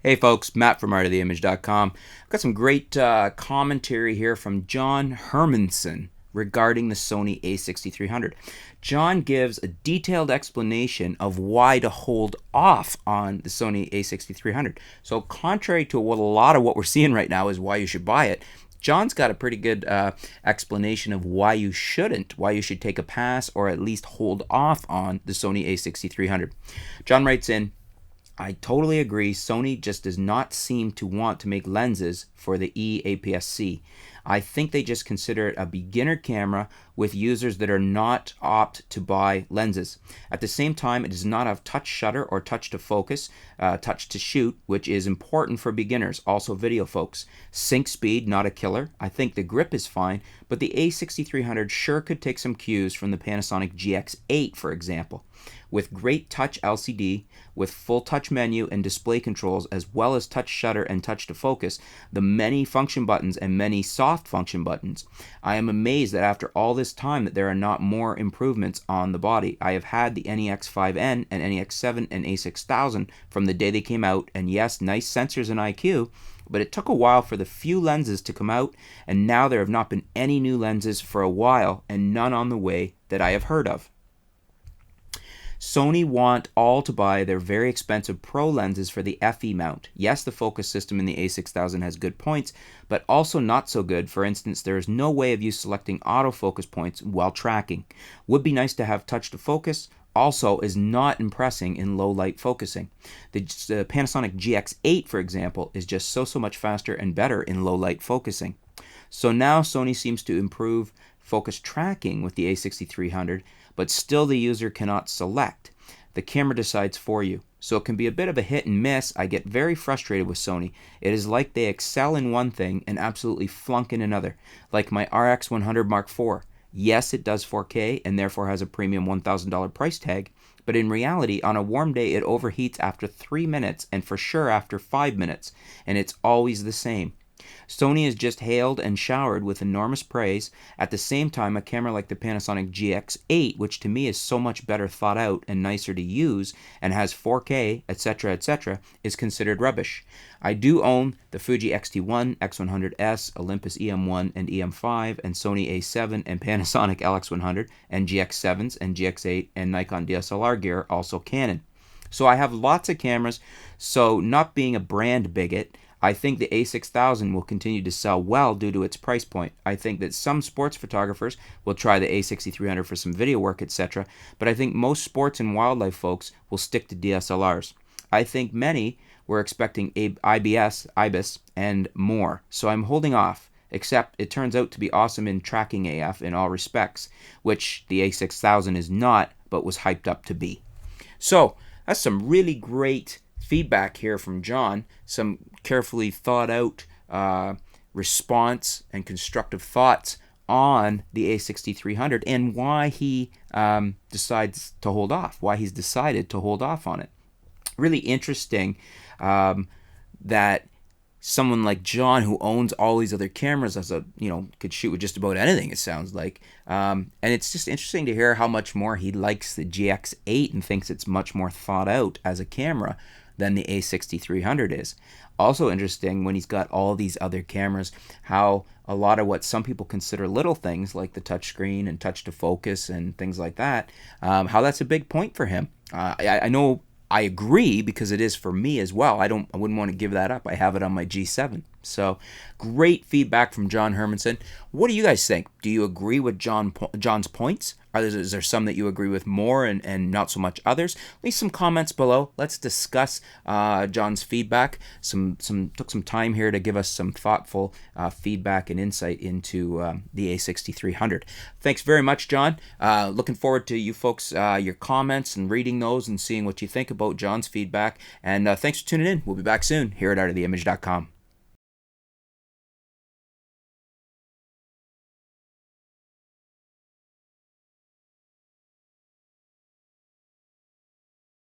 Hey folks, Matt from artoftheimage.com. I've got some great commentary here from John Hermannson regarding the Sony a6300. John gives a detailed explanation of why to hold off on the Sony a6300. So contrary to what a lot of what we're seeing right now is why you should buy it, John's got a pretty good explanation of why you shouldn't, why you should take a pass or at least hold off on the Sony a6300. John writes in, I totally agree. Sony just does not seem to want to make lenses for the APS-C. I think they just consider it a beginner camera with users that are not opt to buy lenses. At the same time, it does not have touch shutter or touch to focus, touch to shoot, which is important for beginners, also video folks. Sync speed, not a killer. I think the grip is fine, but the a6300 sure could take some cues from the Panasonic GX8, for example. With great touch LCD, with full touch menu and display controls, as well as touch shutter and touch to focus, the many function buttons and many soft function buttons. I am amazed that after all this time that there are not more improvements on the body. I have had the NEX5N and NEX7 and A6000 from the day they came out, and yes, nice sensors and IQ, but it took a while for the few lenses to come out, and now there have not been any new lenses for a while, and none on the way that I have heard of. Sony want all to buy their very expensive Pro lenses for the FE mount. Yes, the focus system in the A6000 has good points, but also not so good. For instance, there is no way of you selecting autofocus points while tracking. Would be nice to have touch to focus, also is not impressing in low light focusing. The Panasonic GX8, for example, is just so much faster and better in low light focusing. So now Sony seems to improve focus tracking with the a6300, but still the user cannot select. The camera decides for you. So it can be a bit of a hit and miss. I get very frustrated with Sony. It is like they excel in one thing and absolutely flunk in another. Like my RX100 Mark IV. Yes, it does 4K and therefore has a premium $1,000 price tag, but in reality, on a warm day, it overheats after 3 minutes and for sure after 5 minutes, and it's always the same. Sony is just hailed and showered with enormous praise. At the same time, a camera like the Panasonic GX8, which to me is so much better thought out and nicer to use and has 4K, etc., etc., is considered rubbish. I do own the Fuji X-T1, X100S, Olympus EM1 and EM5, and Sony A7 and Panasonic LX100, and GX7s and GX8 and Nikon DSLR gear, also Canon. So I have lots of cameras, so not being a brand bigot, I think the A6000 will continue to sell well due to its price point. I think that some sports photographers will try the A6300 for some video work, etc., but I think most sports and wildlife folks will stick to DSLRs. I think many were expecting IBIS, and more, so I'm holding off, except it turns out to be awesome in tracking AF in all respects, which the A6000 is not, but was hyped up to be. So, that's some really great feedback here from John, some carefully thought out response and constructive thoughts on the a6300 and why he decides to hold off, why he's decided to hold off on it. Really interesting that someone like John, who owns all these other cameras, could shoot with just about anything, it sounds like. And it's just interesting to hear how much more he likes the GX8 and thinks it's much more thought out as a camera than the a6300 is. Also interesting when he's got all these other cameras, how a lot of what some people consider little things like the touchscreen and touch to focus and things like that, how that's a big point for him. I know I agree because it is for me as well. I wouldn't want to give that up. I have it on my G7. So great feedback from John Hermannson. What do you guys think? Do you agree with John's points? Is there some that you agree with more and not so much others? Leave some comments below. Let's discuss John's feedback. Took some time here to give us some thoughtful feedback and insight into the a6300. Thanks very much, John. Looking forward to you folks, your comments and reading those and seeing what you think about John's feedback. And thanks for tuning in. We'll be back soon here at artoftheimage.com.